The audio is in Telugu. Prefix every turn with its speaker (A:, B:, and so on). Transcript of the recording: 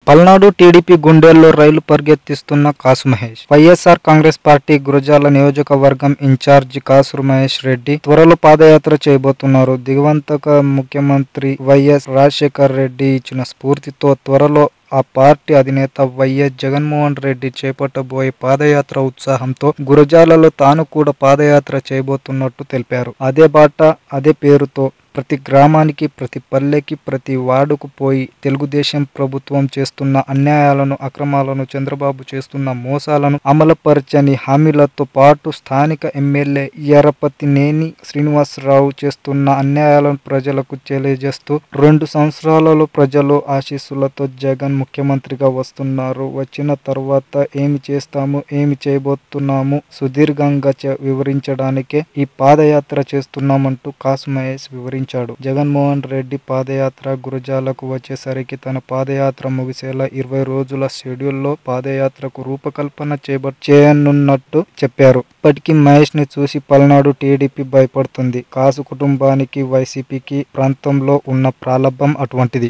A: పల్నాడు టీడీపీ గుండెల్లో రైలు పరిగెత్తిస్తున్న కాసు మహేష్. వైఎస్ఆర్ కాంగ్రెస్ పార్టీ గురజాల నియోజకవర్గం ఇన్ఛార్జి కాసు మహేష్ రెడ్డి త్వరలో పాదయాత్ర చేయబోతున్నారు. దివంగత ముఖ్యమంత్రి వైఎస్ రాజశేఖర్ రెడ్డి ఇచ్చిన స్ఫూర్తితో త్వరలో ఆ పార్టీ అధినేత వైఎస్ జగన్మోహన్ రెడ్డి చేపట్టబోయే పాదయాత్ర ఉత్సాహంతో గురజాలలో తాను కూడా పాదయాత్ర చేయబోతున్నట్టు తెలిపారు. అదే బాట అదే పేరుతో ప్రతి గ్రామానికి, ప్రతి పల్లెకి, ప్రతి వార్డుకు పోయి తెలుగుదేశం ప్రభుత్వం చేస్తున్న అన్యాయాలను, అక్రమాలను, చంద్రబాబు చేస్తున్న మోసాలను, అమలుపరచని హామీలతో పాటు స్థానిక ఎమ్మెల్యే ఎర్రపతినేని శ్రీనివాసరావు చేస్తున్న అన్యాయాలను ప్రజలకు తెలియజేస్తూ 2 సంవత్సరాలలో ప్రజలు ఆశీస్సులతో జగన్ ముఖ్యమంత్రిగా వస్తున్నారు. వచ్చిన తర్వాత ఏమి చేస్తాము, ఏమి చేయబోతున్నాము సుదీర్ఘంగా వివరించడానికే ఈ పాదయాత్ర చేస్తున్నామంటూ కాసు మహేష్ వివరించారు. జగన్మోహన్ రెడ్డి పాదయాత్ర గురజాలకు వచ్చేసరికి తన పాదయాత్ర ముగిసేలా 20 రోజుల షెడ్యూల్లో పాదయాత్రకు రూపకల్పన చేయనున్నట్టు చెప్పారు. ఇప్పటికీ మహేష్ ని చూసి పల్నాడు టీడీపీ భయపడుతుంది. కాసు కుటుంబానికి, వైసీపీకి ప్రాంతంలో ఉన్న ప్రాలభం అటువంటిది.